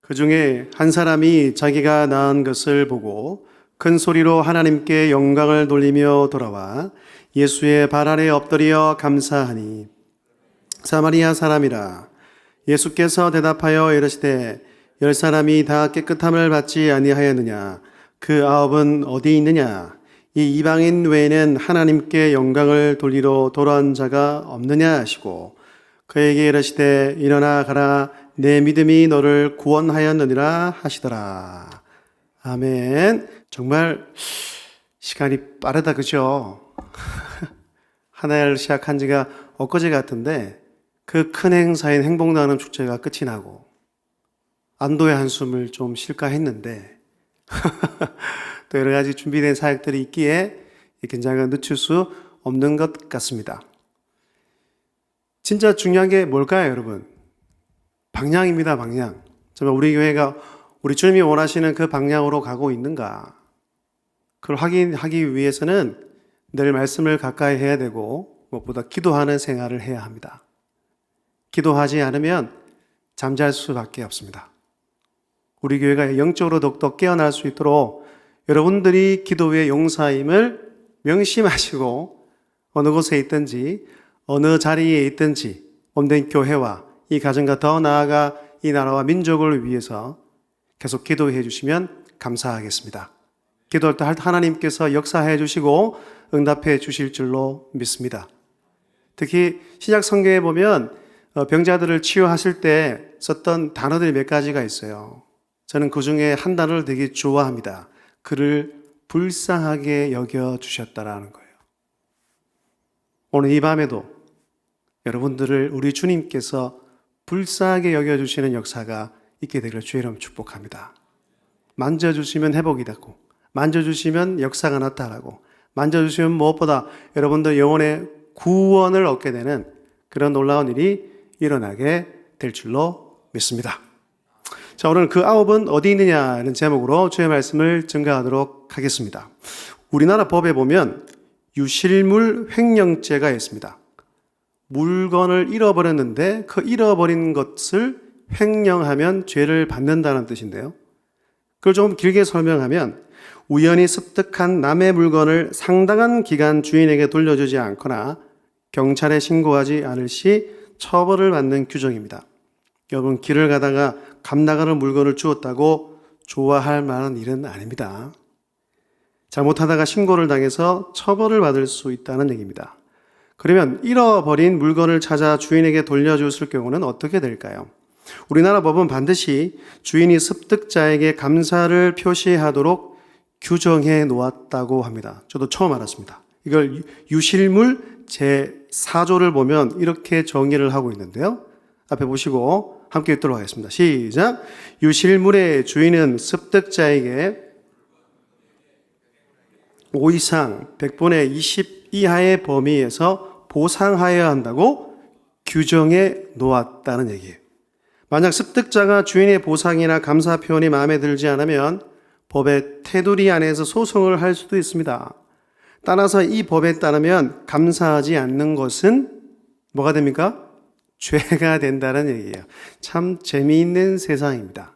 그 중에 한 사람이 자기가 낳은 것을 보고 큰 소리로 하나님께 영광을 돌리며 돌아와 예수의 발 아래 엎드려 감사하니 사마리아 사람이라. 예수께서 대답하여 이르시되 10사람이 다 깨끗함을 받지 아니하였느냐? 그 9은 어디 있느냐? 이 이방인 외에는 하나님께 영광을 돌리러 돌아온 자가 없느냐 하시고 그에게 이르시되 일어나 가라, 내 믿음이 너를 구원하였느니라 하시더라. 아멘. 정말 시간이 빠르다, 그죠? 한 해를 시작한 지가 엊그제 같은데 그 큰 행사인 행복나눔 축제가 끝이 나고 안도의 한숨을 좀 쉴까 했는데 또 여러 가지 준비된 사역들이 있기에 이 긴장을 늦출 수 없는 것 같습니다. 진짜 중요한 게 뭘까요, 여러분? 방향입니다, 방향. 정말 우리 교회가 우리 주님이 원하시는 그 방향으로 가고 있는가? 그걸 확인하기 위해서는 늘 말씀을 가까이 해야 되고 무엇보다 기도하는 생활을 해야 합니다. 기도하지 않으면 잠잘 수밖에 없습니다. 우리 교회가 영적으로 더욱더 깨어날 수 있도록 여러분들이 기도의 용사임을 명심하시고 어느 곳에 있든지 어느 자리에 있든지 온된 교회와 이 가정과 더 나아가 이 나라와 민족을 위해서 계속 기도해 주시면 감사하겠습니다. 기도할 때 하나님께서 역사해 주시고 응답해 주실 줄로 믿습니다. 특히 신약 성경에 보면 병자들을 치유하실 때 썼던 단어들이 몇 가지가 있어요. 저는 그 중에 한 단어를 되게 좋아합니다. 그를 불쌍하게 여겨주셨다라는 거예요. 오늘 이 밤에도 여러분들을 우리 주님께서 불쌍하게 여겨주시는 역사가 있게 되기를 주의 이름으로 축복합니다. 만져주시면 회복이 되고, 만져주시면 역사가 나타나고, 만져주시면 무엇보다 여러분들 영혼의 구원을 얻게 되는 그런 놀라운 일이 일어나게 될 줄로 믿습니다. 자, 오늘 그 9은 어디 있느냐는 제목으로 주의 말씀을 증거하도록 하겠습니다. 우리나라 법에 보면 유실물 횡령죄가 있습니다. 물건을 잃어버렸는데 그 잃어버린 것을 횡령하면 죄를 받는다는 뜻인데요. 그걸 좀 길게 설명하면 우연히 습득한 남의 물건을 상당한 기간 주인에게 돌려주지 않거나 경찰에 신고하지 않을 시 처벌을 받는 규정입니다. 여러분, 길을 가다가 값 나가는 물건을 주었다고 좋아할 만한 일은 아닙니다. 잘못하다가 신고를 당해서 처벌을 받을 수 있다는 얘기입니다. 그러면 잃어버린 물건을 찾아 주인에게 돌려줬을 경우는 어떻게 될까요? 우리나라 법은 반드시 주인이 습득자에게 감사를 표시하도록 규정해 놓았다고 합니다. 저도 처음 알았습니다. 이걸 유실물 제4조를 보면 이렇게 정의를 하고 있는데요. 앞에 보시고 함께 읽도록 하겠습니다. 시작. 유실물의 주인은 습득자에게 5 이상 100분의 20 이하의 범위에서 보상하여야 한다고 규정해 놓았다는 얘기예요. 만약 습득자가 주인의 보상이나 감사 표현이 마음에 들지 않으면 법의 테두리 안에서 소송을 할 수도 있습니다. 따라서 이 법에 따르면 감사하지 않는 것은 뭐가 됩니까? 죄가 된다는 얘기예요. 참 재미있는 세상입니다.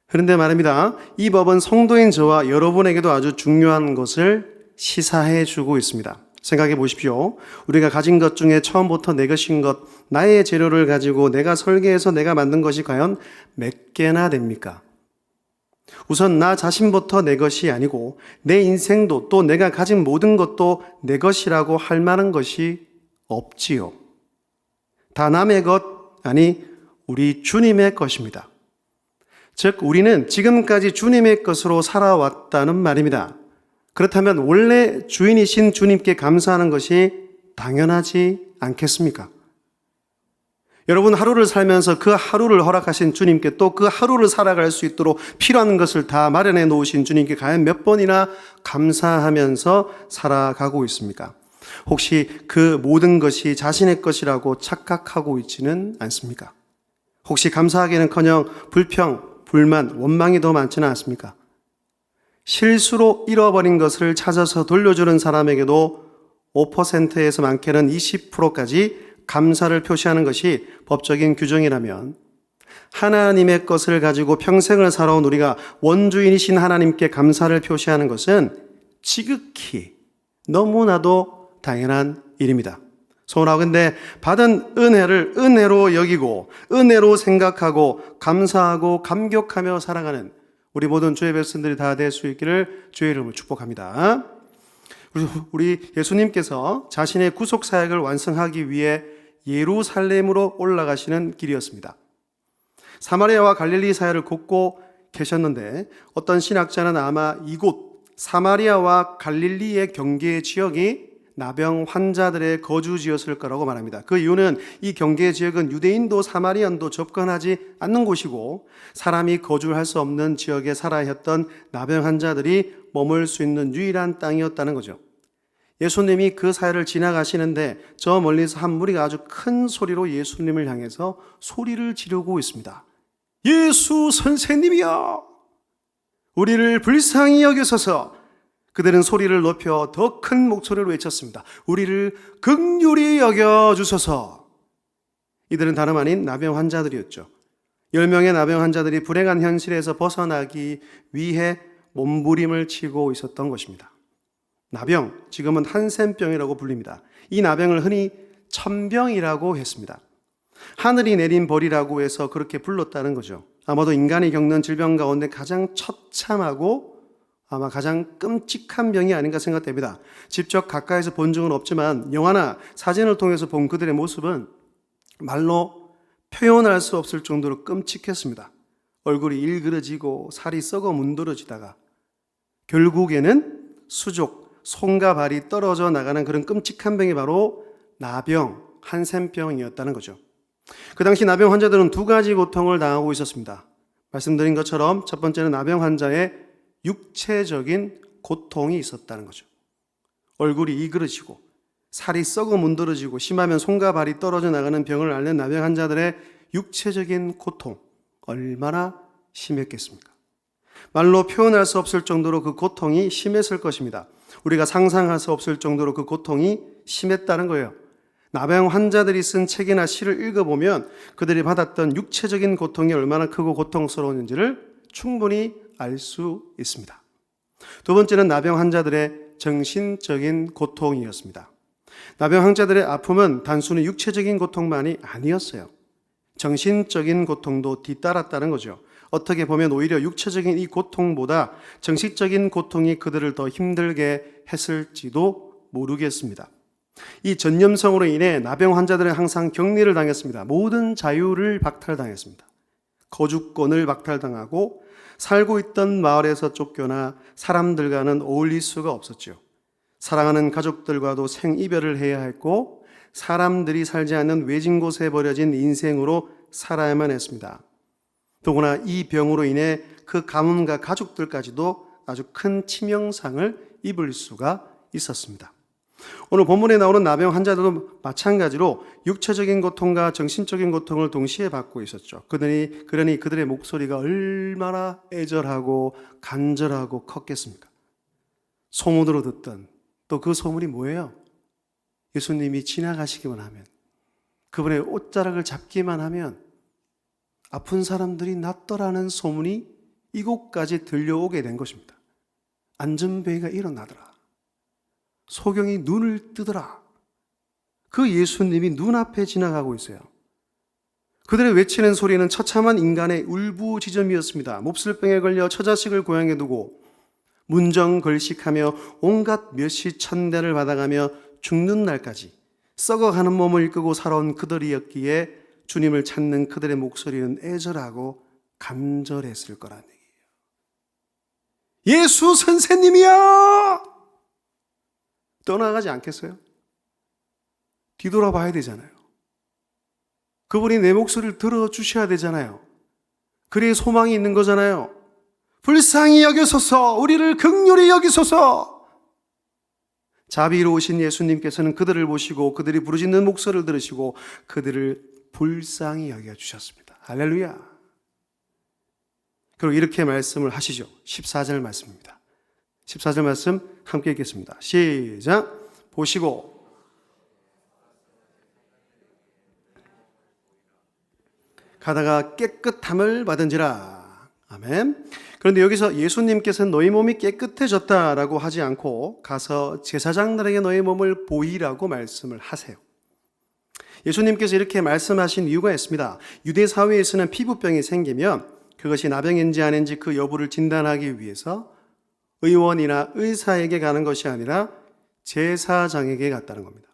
그런데 말입니다. 이 법은 성도인 저와 여러분에게도 아주 중요한 것을 시사해 주고 있습니다. 생각해 보십시오. 우리가 가진 것 중에 처음부터 내 것인 것, 나의 재료를 가지고 내가 설계해서 내가 만든 것이 과연 몇 개나 됩니까? 우선 나 자신부터 내 것이 아니고 내 인생도 또 내가 가진 모든 것도 내 것이라고 할 만한 것이 없지요. 다 남의 것, 아니 우리 주님의 것입니다. 즉 우리는 지금까지 주님의 것으로 살아왔다는 말입니다. 그렇다면 원래 주인이신 주님께 감사하는 것이 당연하지 않겠습니까? 여러분, 하루를 살면서 그 하루를 허락하신 주님께 또 그 하루를 살아갈 수 있도록 필요한 것을 다 마련해 놓으신 주님께 과연 몇 번이나 감사하면서 살아가고 있습니까? 혹시 그 모든 것이 자신의 것이라고 착각하고 있지는 않습니까? 혹시 감사하기는커녕 불평, 불만, 원망이 더 많지는 않습니까? 실수로 잃어버린 것을 찾아서 돌려주는 사람에게도 5%에서 많게는 20%까지 감사를 표시하는 것이 법적인 규정이라면 하나님의 것을 가지고 평생을 살아온 우리가 원주인이신 하나님께 감사를 표시하는 것은 지극히 너무나도 당연한 일입니다. 소원하건대 받은 은혜를 은혜로 여기고 은혜로 생각하고 감사하고 감격하며 살아가는 우리 모든 주의 백성들이 다 될 수 있기를 주의 이름으로 축복합니다. 우리 예수님께서 자신의 구속 사역을 완성하기 위해 예루살렘으로 올라가시는 길이었습니다. 사마리아와 갈릴리 사이를 걷고 계셨는데 어떤 신학자는 아마 이곳 사마리아와 갈릴리의 경계 지역이 나병 환자들의 거주지였을 거라고 말합니다. 그 이유는 이 경계 지역은 유대인도 사마리안도 접근하지 않는 곳이고 사람이 거주할 수 없는 지역에 살아야 했던 나병 환자들이 머물 수 있는 유일한 땅이었다는 거죠. 예수님이 그 사이를 지나가시는데 저 멀리서 한 무리가 아주 큰 소리로 예수님을 향해서 소리를 지르고 있습니다. 예수 선생님이여, 우리를 불쌍히 여기소서. 그들은 소리를 높여 더 큰 목소리로 외쳤습니다. 우리를 긍휼히 여겨주소서. 이들은 다름 아닌 나병 환자들이었죠. 10명의 나병 환자들이 불행한 현실에서 벗어나기 위해 몸부림을 치고 있었던 것입니다. 나병, 지금은 한센병이라고 불립니다. 이 나병을 흔히 천병이라고 했습니다. 하늘이 내린 벌이라고 해서 그렇게 불렀다는 거죠. 아마도 인간이 겪는 질병 가운데 가장 처참하고 아마 가장 끔찍한 병이 아닌가 생각됩니다. 직접 가까이서 본 적은 없지만 영화나 사진을 통해서 본 그들의 모습은 말로 표현할 수 없을 정도로 끔찍했습니다. 얼굴이 일그러지고 살이 썩어 문드러지다가 결국에는 수족, 손과 발이 떨어져 나가는 그런 끔찍한 병이 바로 나병, 한센병이었다는 거죠. 그 당시 나병 환자들은 두 가지 고통을 당하고 있었습니다. 말씀드린 것처럼 첫 번째는 나병 환자의 육체적인 고통이 있었다는 거죠. 얼굴이 이그러지고 살이 썩어 문드러지고 심하면 손과 발이 떨어져 나가는 병을 앓는 나병 환자들의 육체적인 고통, 얼마나 심했겠습니까? 말로 표현할 수 없을 정도로 그 고통이 심했을 것입니다. 우리가 상상할 수 없을 정도로 그 고통이 심했다는 거예요. 나병 환자들이 쓴 책이나 시를 읽어보면 그들이 받았던 육체적인 고통이 얼마나 크고 고통스러웠는지를 충분히 알 수 있습니다. 두 번째는 나병 환자들의 정신적인 고통이었습니다. 나병 환자들의 아픔은 단순히 육체적인 고통만이 아니었어요. 정신적인 고통도 뒤따랐다는 거죠. 어떻게 보면 오히려 육체적인 이 고통보다 정신적인 고통이 그들을 더 힘들게 했을지도 모르겠습니다. 이 전염성으로 인해 나병 환자들은 항상 격리를 당했습니다. 모든 자유를 박탈당했습니다. 거주권을 박탈당하고 살고 있던 마을에서 쫓겨나 사람들과는 어울릴 수가 없었죠. 사랑하는 가족들과도 생이별을 해야 했고 사람들이 살지 않는 외진 곳에 버려진 인생으로 살아야만 했습니다. 더구나 이 병으로 인해 그 가문과 가족들까지도 아주 큰 치명상을 입을 수가 있었습니다. 오늘 본문에 나오는 나병 환자들도 마찬가지로 육체적인 고통과 정신적인 고통을 동시에 받고 있었죠. 그러니 그들의 목소리가 얼마나 애절하고 간절하고 컸겠습니까? 소문으로 듣던 또 그 소문이 뭐예요? 예수님이 지나가시기만 하면, 그분의 옷자락을 잡기만 하면 아픈 사람들이 낫더라는 소문이 이곳까지 들려오게 된 것입니다. 안전뱅이가 일어나더라. 소경이 눈을 뜨더라. 그 예수님이 눈앞에 지나가고 있어요. 그들의 외치는 소리는 처참한 인간의 울부짖음이었습니다. 몹쓸병에 걸려 처자식을 고향에 두고 문정걸식하며 온갖 멸시천대를 받아가며 죽는 날까지 썩어가는 몸을 이끌고 살아온 그들이었기에 주님을 찾는 그들의 목소리는 애절하고 간절했을 거라는 얘기예요. 예수 선생님이야! 떠나가지 않겠어요? 뒤돌아봐야 되잖아요. 그분이 내 목소리를 들어주셔야 되잖아요. 그래야 소망이 있는 거잖아요. 불쌍히 여기소서, 우리를 긍휼히 여기소서. 자비로우신 예수님께서는 그들을 보시고 그들이 부르짖는 목소리를 들으시고 그들을 불쌍히 여겨주셨습니다. 할렐루야. 그리고 이렇게 말씀을 하시죠. 14절 말씀입니다. 14절 말씀 함께 읽겠습니다. 시작. 보시고 가다가 깨끗함을 받은지라. 아멘. 그런데 여기서 예수님께서는 너희 몸이 깨끗해졌다라고 하지 않고 가서 제사장들에게 너희 몸을 보이라고 말씀을 하세요. 예수님께서 이렇게 말씀하신 이유가 있습니다. 유대 사회에서는 피부병이 생기면 그것이 나병인지 아닌지 그 여부를 진단하기 위해서 의원이나 의사에게 가는 것이 아니라 제사장에게 갔다는 겁니다.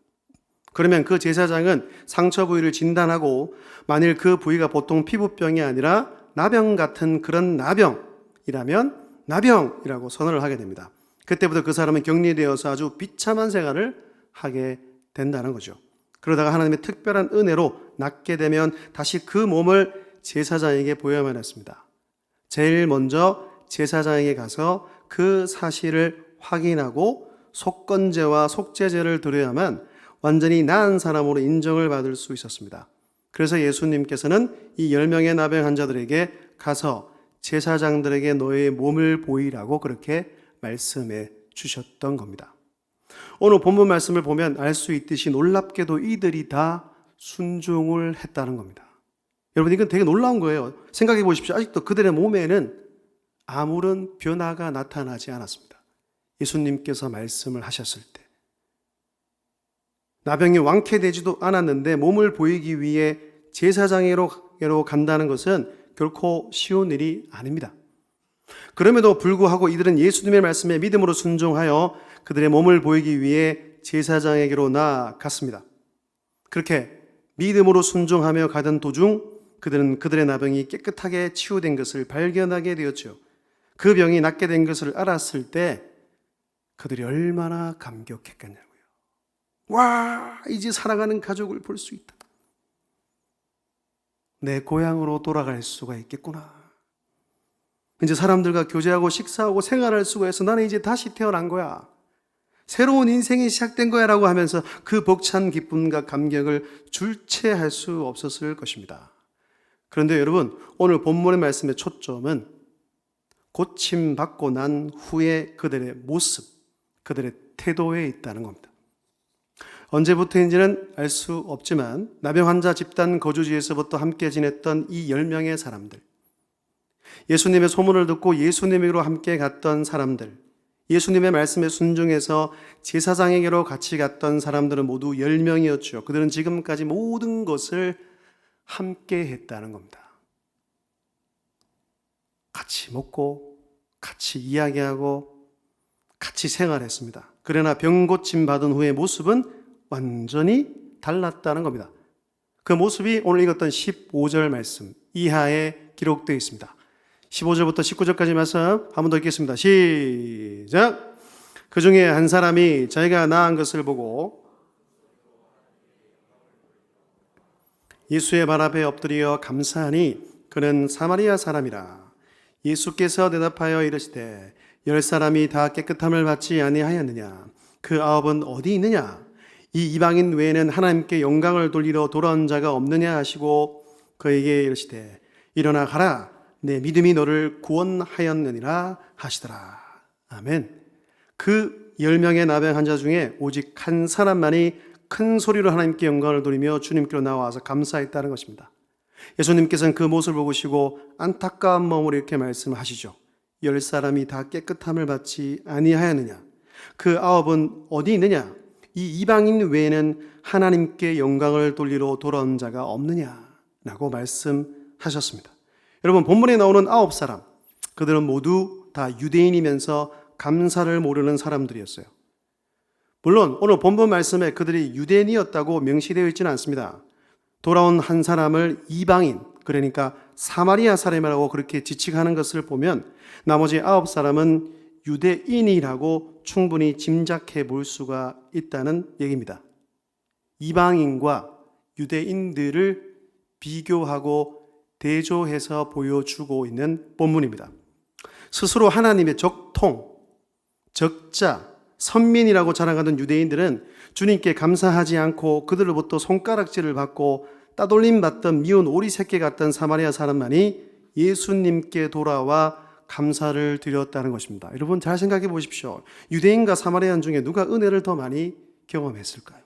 그러면 그 제사장은 상처 부위를 진단하고 만일 그 부위가 보통 피부병이 아니라 나병 같은 그런 나병이라면 나병이라고 선언을 하게 됩니다. 그때부터 그 사람은 격리되어서 아주 비참한 생활을 하게 된다는 거죠. 그러다가 하나님의 특별한 은혜로 낫게 되면 다시 그 몸을 제사장에게 보여야만 했습니다. 제일 먼저 제사장에게 가서 그 사실을 확인하고 속건제와 속죄제를 드려야만 완전히 나은 사람으로 인정을 받을 수 있었습니다. 그래서 예수님께서는 이 10명의 나병 환자들에게 가서 제사장들에게 너의 몸을 보이라고 그렇게 말씀해 주셨던 겁니다. 오늘 본문 말씀을 보면 알 수 있듯이 놀랍게도 이들이 다 순종을 했다는 겁니다. 여러분, 이건 되게 놀라운 거예요. 생각해 보십시오. 아직도 그들의 몸에는 아무런 변화가 나타나지 않았습니다. 예수님께서 말씀을 하셨을 때 나병이 완쾌되지도 않았는데 몸을 보이기 위해 제사장에게로 간다는 것은 결코 쉬운 일이 아닙니다. 그럼에도 불구하고 이들은 예수님의 말씀에 믿음으로 순종하여 그들의 몸을 보이기 위해 제사장에게로 나아갔습니다. 그렇게 믿음으로 순종하며 가던 도중 그들은 그들의 나병이 깨끗하게 치유된 것을 발견하게 되었죠. 그 병이 낫게 된 것을 알았을 때 그들이 얼마나 감격했겠냐고요. 와, 이제 살아가는 가족을 볼 수 있다. 내 고향으로 돌아갈 수가 있겠구나. 이제 사람들과 교제하고 식사하고 생활할 수가 있어. 나는 이제 다시 태어난 거야. 새로운 인생이 시작된 거야 라고 하면서 그 벅찬 기쁨과 감격을 줄체할 수 없었을 것입니다. 그런데 여러분, 오늘 본문의 말씀의 초점은 고침받고 난 후에 그들의 모습, 그들의 태도에 있다는 겁니다. 언제부터인지는 알 수 없지만 나병 환자 집단 거주지에서부터 함께 지냈던 이 10명의 사람들, 예수님의 소문을 듣고 예수님에게로 함께 갔던 사람들, 예수님의 말씀에 순종해서 제사장에게로 같이 갔던 사람들은 모두 10명이었죠. 그들은 지금까지 모든 것을 함께 했다는 겁니다. 같이 먹고 같이 이야기하고 같이 생활했습니다. 그러나 병 고침 받은 후의 모습은 완전히 달랐다는 겁니다. 그 모습이 오늘 읽었던 15절 말씀 이하에 기록되어 있습니다. 15절부터 19절까지 말씀 한 번 더 읽겠습니다. 시작! 그 중에 한 사람이 자기가 나은 것을 보고 예수의 발 앞에 엎드려 감사하니 그는 사마리아 사람이라. 예수께서 대답하여 이르시되 10사람이 다 깨끗함을 받지 아니하였느냐? 그 9은 어디 있느냐? 이 이방인 외에는 하나님께 영광을 돌리러 돌아온 자가 없느냐 하시고 그에게 이르시되 일어나 가라, 내 믿음이 너를 구원하였느니라 하시더라. 아멘. 그 10명의 나병 환자 중에 오직 한 사람만이 큰 소리로 하나님께 영광을 돌리며 주님께로 나와서 감사했다는 것입니다. 예수님께서는 그 모습을 보시고 안타까운 마음으로 이렇게 말씀하시죠. 10사람이 다 깨끗함을 받지 아니하였느냐? 그 9은 어디 있느냐? 이 이방인 외에는 하나님께 영광을 돌리러 돌아온 자가 없느냐라고 말씀하셨습니다. 여러분, 본문에 나오는 9사람, 그들은 모두 다 유대인이면서 감사를 모르는 사람들이었어요. 물론 오늘 본문 말씀에 그들이 유대인이었다고 명시되어 있지는 않습니다. 돌아온 한 사람을 이방인, 그러니까 사마리아 사람이라고 그렇게 지칭하는 것을 보면 나머지 9사람은 유대인이라고 충분히 짐작해 볼 수가 있다는 얘기입니다. 이방인과 유대인들을 비교하고 대조해서 보여주고 있는 본문입니다. 스스로 하나님의 적통, 적자, 선민이라고 자랑하던 유대인들은 주님께 감사하지 않고 그들로부터 손가락질을 받고 따돌림 받던 미운 오리 새끼 같던 사마리아 사람만이 예수님께 돌아와 감사를 드렸다는 것입니다. 여러분 잘 생각해 보십시오. 유대인과 사마리아인 중에 누가 은혜를 더 많이 경험했을까요?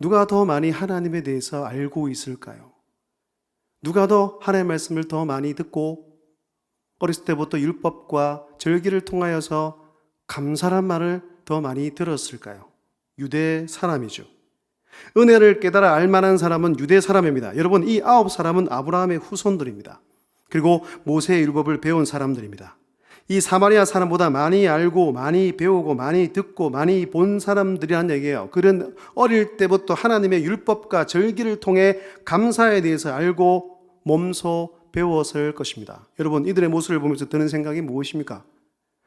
누가 더 많이 하나님에 대해서 알고 있을까요? 누가 더 하나님의 말씀을 더 많이 듣고 어렸을 때부터 율법과 절기를 통하여서 감사란 말을 더 많이 들었을까요? 유대 사람이죠. 은혜를 깨달아 알만한 사람은 유대 사람입니다. 여러분, 이 9사람은 아브라함의 후손들입니다. 그리고 모세의 율법을 배운 사람들입니다. 이 사마리아 사람보다 많이 알고 많이 배우고 많이 듣고 많이 본 사람들이란 얘기예요. 그런 어릴 때부터 하나님의 율법과 절기를 통해 감사에 대해서 알고 몸소 배웠을 것입니다. 여러분, 이들의 모습을 보면서 드는 생각이 무엇입니까?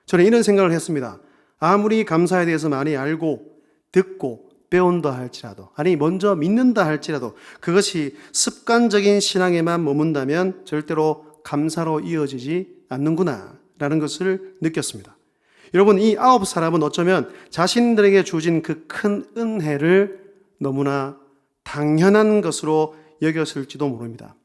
저는 이런 생각을 했습니다. 아무리 감사에 대해서 많이 알고 듣고 배운다 할지라도, 아니 먼저 믿는다 할지라도 그것이 습관적인 신앙에만 머문다면 절대로 감사로 이어지지 않는구나 라는 것을 느꼈습니다. 여러분, 이 9사람은 어쩌면 자신들에게 주어진 그 큰 은혜를 너무나 당연한 것으로 여겼을지도 모릅니다.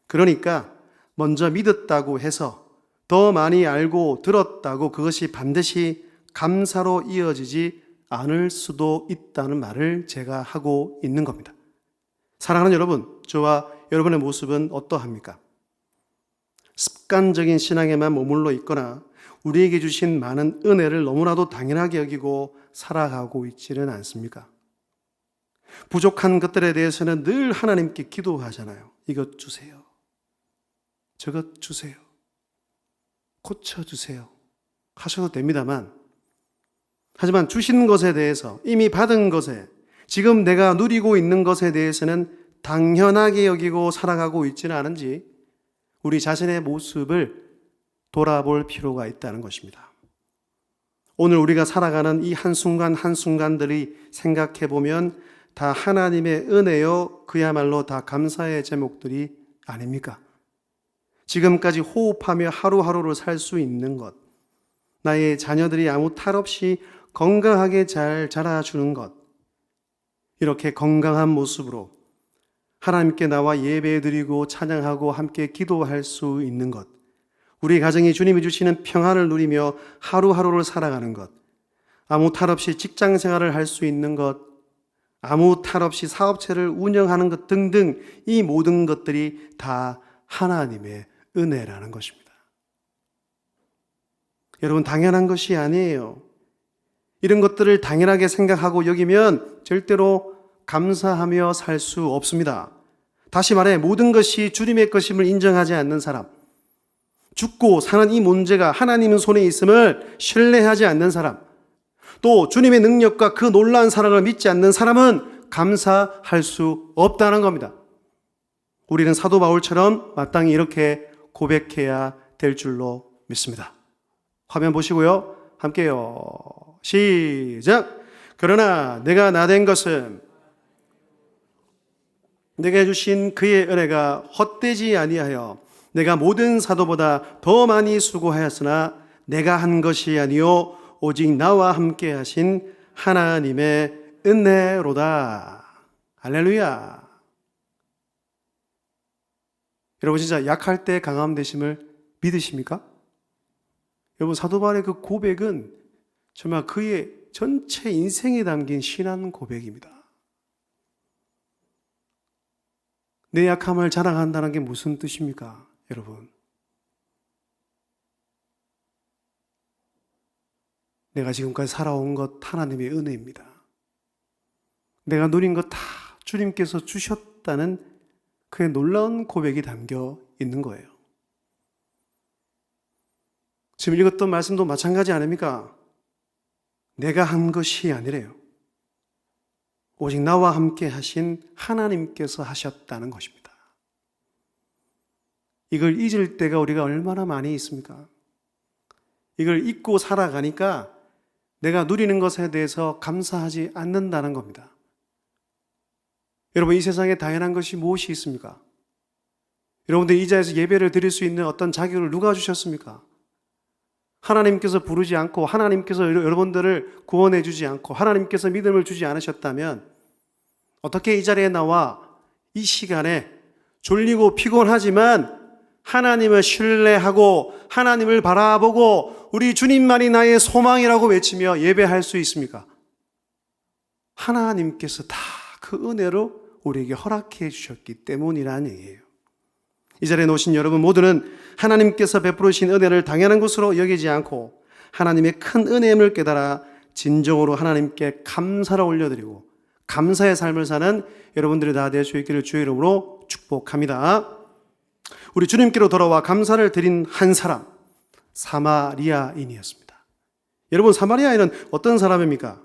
그러니까 먼저 믿었다고 해서 더 많이 알고 들었다고 그것이 반드시 감사로 이어지지 않을 수도 있다는 말을 제가 하고 있는 겁니다. 사랑하는 여러분, 저와 여러분의 모습은 어떠합니까? 습관적인 신앙에만 머물러 있거나 우리에게 주신 많은 은혜를 너무나도 당연하게 여기고 살아가고 있지는 않습니까? 부족한 것들에 대해서는 늘 하나님께 기도하잖아요. 이것 주세요. 저것 주세요. 고쳐주세요. 하셔도 됩니다만, 하지만 주신 것에 대해서, 이미 받은 것에, 지금 내가 누리고 있는 것에 대해서는 당연하게 여기고 살아가고 있지는 않은지 우리 자신의 모습을 돌아볼 필요가 있다는 것입니다. 오늘 우리가 살아가는 이 한순간 한순간들이 생각해보면 다 하나님의 은혜요, 그야말로 다 감사의 제목들이 아닙니까? 지금까지 호흡하며 하루하루를 살 수 있는 것, 나의 자녀들이 아무 탈 없이 건강하게 잘 자라주는 것, 이렇게 건강한 모습으로 하나님께 나와 예배드리고 찬양하고 함께 기도할 수 있는 것, 우리 가정이 주님이 주시는 평안을 누리며 하루하루를 살아가는 것, 아무 탈 없이 직장 생활을 할 수 있는 것, 아무 탈 없이 사업체를 운영하는 것 등등, 이 모든 것들이 다 하나님의 은혜라는 것입니다. 여러분, 당연한 것이 아니에요. 이런 것들을 당연하게 생각하고 여기면 절대로 감사하며 살 수 없습니다. 다시 말해, 모든 것이 주님의 것임을 인정하지 않는 사람, 죽고 사는 이 문제가 하나님 손에 있음을 신뢰하지 않는 사람, 또 주님의 능력과 그 놀라운 사랑을 믿지 않는 사람은 감사할 수 없다는 겁니다. 우리는 사도 바울처럼 마땅히 이렇게 고백해야 될 줄로 믿습니다. 화면 보시고요. 함께요. 시작! 그러나 내가 나된 것은 내게 주신 그의 은혜가 헛되지 아니하여 내가 모든 사도보다 더 많이 수고하였으나 내가 한 것이 아니요 오직 나와 함께 하신 하나님의 은혜로다. 할렐루야. 여러분, 진짜 약할 때 강함 되심을 믿으십니까? 여러분, 사도 바울의 그 고백은 정말 그의 전체 인생에 담긴 신앙 고백입니다. 내 약함을 자랑한다는 게 무슨 뜻입니까, 여러분? 내가 지금까지 살아온 것 하나님의 은혜입니다. 내가 누린 것 다 주님께서 주셨다는 그의 놀라운 고백이 담겨 있는 거예요. 지금 읽었던 말씀도 마찬가지 아닙니까? 내가 한 것이 아니래요. 오직 나와 함께 하신 하나님께서 하셨다는 것입니다. 이걸 잊을 때가 우리가 얼마나 많이 있습니까? 이걸 잊고 살아가니까 내가 누리는 것에 대해서 감사하지 않는다는 겁니다. 여러분, 이 세상에 당연한 것이 무엇이 있습니까? 여러분들 이 자리에서 예배를 드릴 수 있는 어떤 자격을 누가 주셨습니까? 하나님께서 부르지 않고 하나님께서 여러분들을 구원해 주지 않고 하나님께서 믿음을 주지 않으셨다면 어떻게 이 자리에 나와 이 시간에 졸리고 피곤하지만 하나님을 신뢰하고 하나님을 바라보고 우리 주님만이 나의 소망이라고 외치며 예배할 수 있습니까? 하나님께서 다 그 은혜로 우리에게 허락해 주셨기 때문이라는 얘기예요. 이 자리에 놓으신 여러분 모두는 하나님께서 베풀으신 은혜를 당연한 것으로 여기지 않고 하나님의 큰 은혜임을 깨달아 진정으로 하나님께 감사를 올려드리고 감사의 삶을 사는 여러분들이 다 될 수 있기를 주의 이름으로 축복합니다. 우리 주님께로 돌아와 감사를 드린 한 사람, 사마리아인이었습니다. 여러분, 사마리아인은 어떤 사람입니까?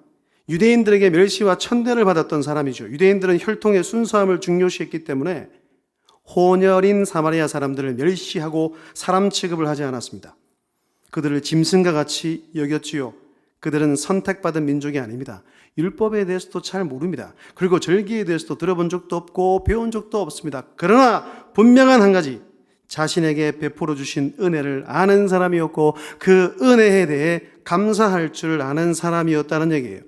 유대인들에게 멸시와 천대를 받았던 사람이죠. 유대인들은 혈통의 순수함을 중요시했기 때문에 혼혈인 사마리아 사람들을 멸시하고 사람 취급을 하지 않았습니다. 그들을 짐승과 같이 여겼지요. 그들은 선택받은 민족이 아닙니다. 율법에 대해서도 잘 모릅니다. 그리고 절기에 대해서도 들어본 적도 없고 배운 적도 없습니다. 그러나 분명한 한 가지, 자신에게 베풀어 주신 은혜를 아는 사람이었고 그 은혜에 대해 감사할 줄 아는 사람이었다는 얘기예요.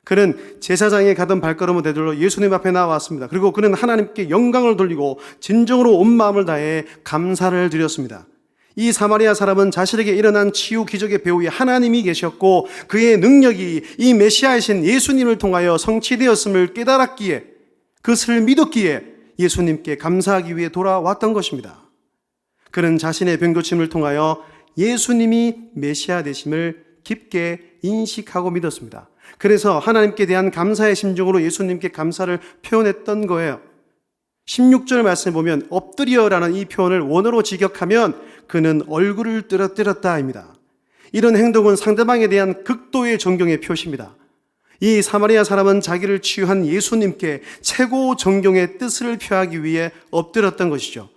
그는 제사장에 가던 발걸음을 되돌려 예수님 앞에 나왔습니다. 그리고 그는 하나님께 영광을 돌리고 진정으로 온 마음을 다해 감사를 드렸습니다. 이 사마리아 사람은 자신에게 일어난 치유 기적의 배후에 하나님이 계셨고 그의 능력이 이 메시아이신 예수님을 통하여 성취되었음을 깨달았기에, 그것을 믿었기에 예수님께 감사하기 위해 돌아왔던 것입니다. 그는 자신의 병고침을 통하여 예수님이 메시아 되심을 깊게 인식하고 믿었습니다. 그래서 하나님께 대한 감사의 심정으로 예수님께 감사를 표현했던 거예요. 16절 말씀에 보면 엎드려라는 이 표현을 원어로 직역하면 그는 얼굴을 떨어뜨렸다 입니다. 이런 행동은 상대방에 대한 극도의 존경의 표시입니다. 이 사마리아 사람은 자기를 치유한 예수님께 최고 존경의 뜻을 표하기 위해 엎드렸던 것이죠.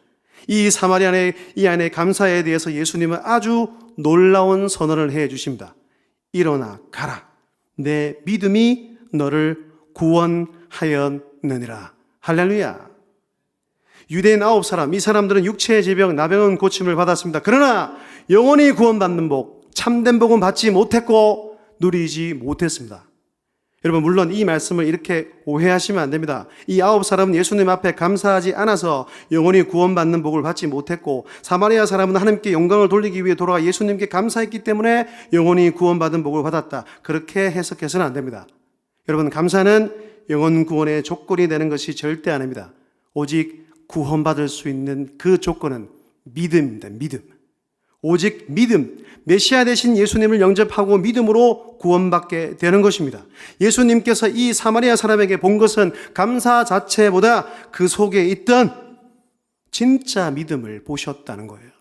이 사마리아의 이 안의 감사에 대해서 예수님은 아주 놀라운 선언을 해 주십니다. 일어나 가라. 내 믿음이 너를 구원하였느니라. 할렐루야. 유대인 9사람, 이 사람들은 육체의 질병, 나병은 고침을 받았습니다. 그러나 영원히 구원받는 복, 참된 복은 받지 못했고 누리지 못했습니다. 여러분, 물론 이 말씀을 이렇게 오해하시면 안 됩니다. 이 9사람은 예수님 앞에 감사하지 않아서 영원히 구원받는 복을 받지 못했고, 사마리아 사람은 하나님께 영광을 돌리기 위해 돌아와 예수님께 감사했기 때문에 영원히 구원받은 복을 받았다. 그렇게 해석해서는 안 됩니다. 여러분, 감사는 영원 구원의 조건이 되는 것이 절대 아닙니다. 오직 구원받을 수 있는 그 조건은 믿음입니다. 믿음. 오직 믿음, 메시아 되신 예수님을 영접하고 믿음으로 구원받게 되는 것입니다. 예수님께서 이 사마리아 사람에게 본 것은 감사 자체보다 그 속에 있던 진짜 믿음을 보셨다는 거예요.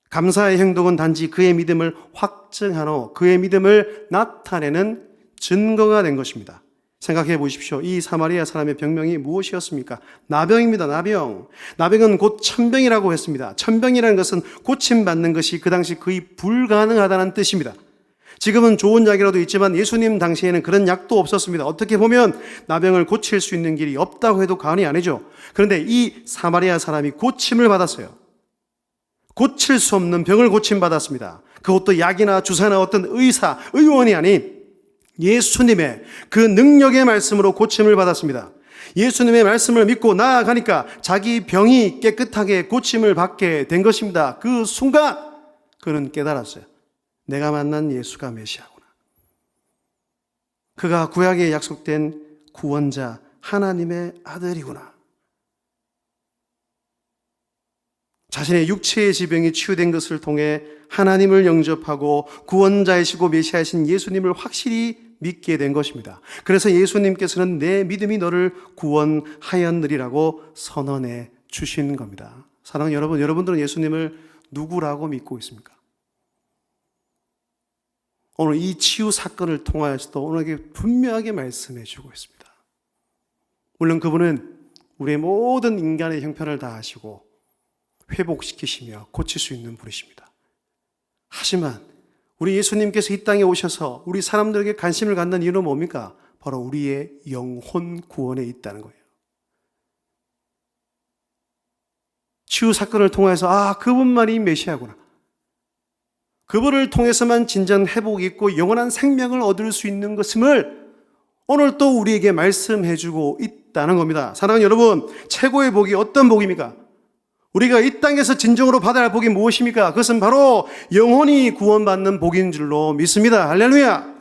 감사의 행동은 단지 그의 믿음을 확증하는, 그의 믿음을 나타내는 증거가 된 것입니다. 생각해 보십시오. 이 사마리아 사람의 병명이 무엇이었습니까? 나병입니다. 나병. 나병은 곧 천병이라고 했습니다. 천병이라는 것은 고침받는 것이 그 당시 거의 불가능하다는 뜻입니다. 지금은 좋은 약이라도 있지만 예수님 당시에는 그런 약도 없었습니다. 어떻게 보면 나병을 고칠 수 있는 길이 없다고 해도 과언이 아니죠. 그런데 이 사마리아 사람이 고침을 받았어요. 고칠 수 없는 병을 고침받았습니다. 그것도 약이나 주사나 어떤 의사, 의원이 아닌 예수님의 그 능력의 말씀으로 고침을 받았습니다. 예수님의 말씀을 믿고 나아가니까 자기 병이 깨끗하게 고침을 받게 된 것입니다. 그 순간 그는 깨달았어요. 내가 만난 예수가 메시아구나. 그가 구약에 약속된 구원자, 하나님의 아들이구나. 자신의 육체의 지병이 치유된 것을 통해 하나님을 영접하고 구원자이시고 메시아이신 예수님을 확실히 믿게 된 것입니다. 그래서 예수님께서는 내 믿음이 너를 구원하였느리라고 선언해 주신 겁니다. 사랑하는 여러분, 여러분들은 예수님을 누구라고 믿고 있습니까? 오늘 이 치유 사건을 통하여서도 오늘에게 분명하게 말씀해 주고 있습니다. 물론 그분은 우리의 모든 인간의 형편을 다 아시고 회복시키시며 고칠 수 있는 분이십니다. 하지만 우리 예수님께서 이 땅에 오셔서 우리 사람들에게 관심을 갖는 이유는 뭡니까? 바로 우리의 영혼 구원에 있다는 거예요. 치유 사건을 통해서 그분만이 메시아구나. 그분을 통해서만 진정 회복이 있고 영원한 생명을 얻을 수 있는 것임을 오늘 또 우리에게 말씀해 주고 있다는 겁니다. 사랑하는 여러분, 최고의 복이 어떤 복입니까? 우리가 이 땅에서 진정으로 받아야 할 복이 무엇입니까? 그것은 바로 영혼이 구원받는 복인 줄로 믿습니다. 할렐루야.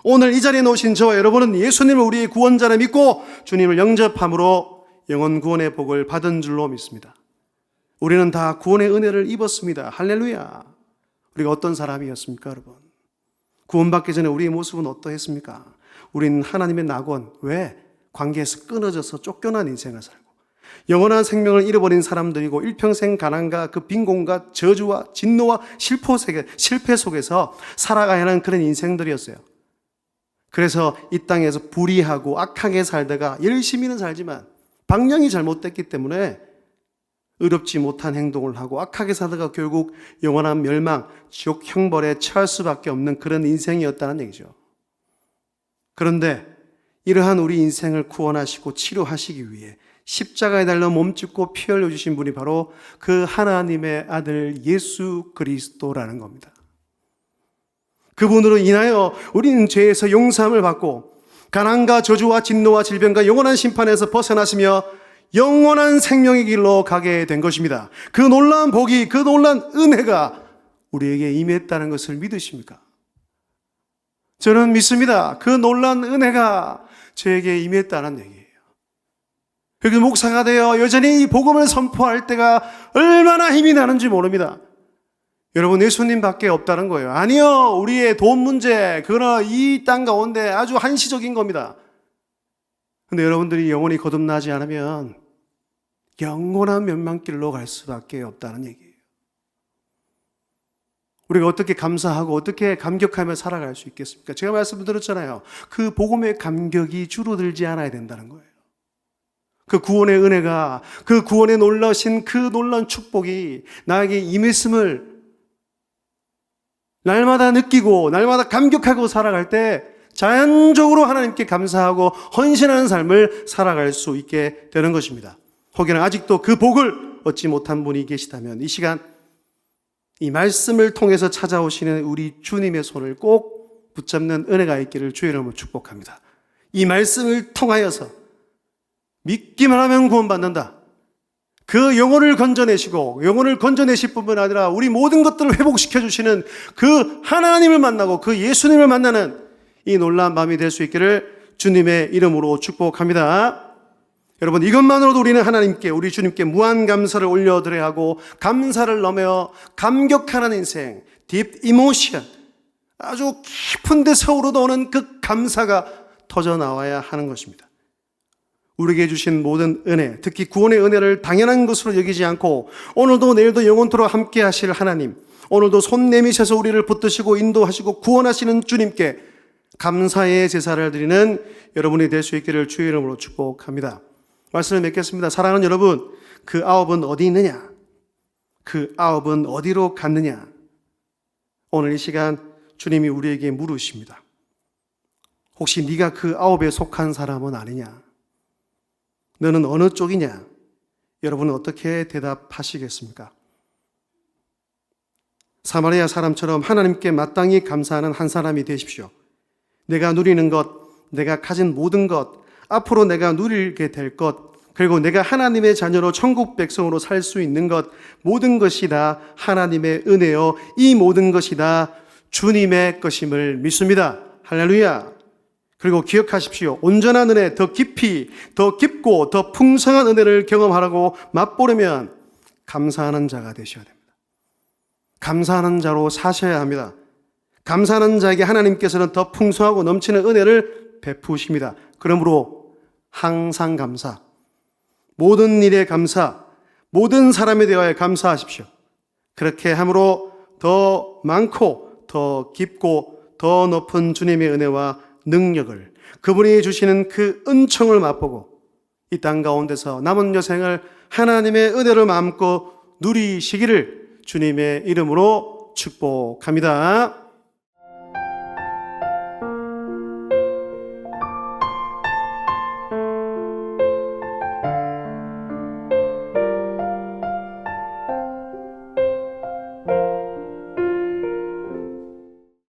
오늘 이 자리에 놓으신 저와 여러분은 예수님을 우리의 구원자로 믿고 주님을 영접함으로 영혼 구원의 복을 받은 줄로 믿습니다. 우리는 다 구원의 은혜를 입었습니다. 할렐루야. 우리가 어떤 사람이었습니까, 여러분? 구원받기 전에 우리의 모습은 어떠했습니까? 우리는 하나님의 낙원, 왜? 관계에서 끊어져서 쫓겨난 인생을 살고 영원한 생명을 잃어버린 사람들이고 일평생 가난과 그 빈곤과 저주와 진노와 실패 속에서 살아가야 하는 그런 인생들이었어요. 그래서 이 땅에서 불의하고 악하게 살다가 열심히는 살지만 방향이 잘못됐기 때문에 의롭지 못한 행동을 하고 악하게 살다가 결국 영원한 멸망, 지옥 형벌에 처할 수밖에 없는 그런 인생이었다는 얘기죠. 그런데 이러한 우리 인생을 구원하시고 치료하시기 위해 십자가에 달려 몸짓고 피 흘려주신 분이 바로 그 하나님의 아들 예수 그리스도라는 겁니다. 그분으로 인하여 우리는 죄에서 용서함을 받고 가난과 저주와 진노와 질병과 영원한 심판에서 벗어나시며 영원한 생명의 길로 가게 된 것입니다. 그 놀라운 복이, 그 놀라운 은혜가 우리에게 임했다는 것을 믿으십니까? 저는 믿습니다. 그 놀라운 은혜가 저에게 임했다는 얘기예요. 그래서 목사가 되어 여전히 이 복음을 선포할 때가 얼마나 힘이 나는지 모릅니다. 여러분, 예수님밖에 없다는 거예요. 아니요, 우리의 돈 문제, 그러나 이 땅 가운데 아주 한시적인 겁니다. 근데 여러분들이 영원히 거듭나지 않으면 영원한 멸망길로 갈 수밖에 없다는 얘기예요. 우리가 어떻게 감사하고 어떻게 감격하며 살아갈 수 있겠습니까? 제가 말씀드렸잖아요. 그 복음의 감격이 줄어들지 않아야 된다는 거예요. 그 구원의 은혜가, 그 구원의 놀라신 그 놀라운 축복이 나에게 임했음을 날마다 느끼고 날마다 감격하고 살아갈 때 자연적으로 하나님께 감사하고 헌신하는 삶을 살아갈 수 있게 되는 것입니다. 혹여나 아직도 그 복을 얻지 못한 분이 계시다면 이 시간 이 말씀을 통해서 찾아오시는 우리 주님의 손을 꼭 붙잡는 은혜가 있기를 주의 이름으로 축복합니다. 이 말씀을 통하여서 믿기만 하면 구원받는다. 그 영혼을 건져내시고 영혼을 건져내실 뿐만 아니라 우리 모든 것들을 회복시켜 주시는 그 하나님을 만나고 그 예수님을 만나는 이 놀라운 밤이 될 수 있기를 주님의 이름으로 축복합니다. 여러분, 이것만으로도 우리는 하나님께, 우리 주님께 무한 감사를 올려드려야 하고 감사를 넘어 감격하는 인생, deep emotion, 아주 깊은 데서 우러나오는 그 감사가 터져 나와야 하는 것입니다. 우리에게 주신 모든 은혜, 특히 구원의 은혜를 당연한 것으로 여기지 않고 오늘도 내일도 영원토록 함께 하실 하나님, 오늘도 손 내미셔서 우리를 붙드시고 인도하시고 구원하시는 주님께 감사의 제사를 드리는 여러분이 될 수 있기를 주의 이름으로 축복합니다. 말씀을 맺겠습니다. 사랑하는 여러분, 그 아홉은 어디 있느냐? 그 아홉은 어디로 갔느냐? 오늘 이 시간 주님이 우리에게 물으십니다. 혹시 네가 그 아홉에 속한 사람은 아니냐? 너는 어느 쪽이냐? 여러분은 어떻게 대답하시겠습니까? 사마리아 사람처럼 하나님께 마땅히 감사하는 한 사람이 되십시오. 내가 누리는 것, 내가 가진 모든 것, 앞으로 내가 누리게 될 것, 그리고 내가 하나님의 자녀로 천국 백성으로 살 수 있는 것, 모든 것이 다 하나님의 은혜요, 이 모든 것이 다 주님의 것임을 믿습니다. 할렐루야. 그리고 기억하십시오. 온전한 은혜, 더 깊이, 더 깊고 더 풍성한 은혜를 경험하라고 맛보려면 감사하는 자가 되셔야 됩니다. 감사하는 자로 사셔야 합니다. 감사하는 자에게 하나님께서는 더 풍성하고 넘치는 은혜를 베푸십니다. 그러므로 항상 감사, 모든 일에 감사, 모든 사람에 대하여 감사하십시오. 그렇게 함으로 더 많고 더 깊고 더 높은 주님의 은혜와 능력을, 그분이 주시는 그 은총을 맛보고 이 땅 가운데서 남은 여생을 하나님의 은혜를 마음껏 누리시기를 주님의 이름으로 축복합니다.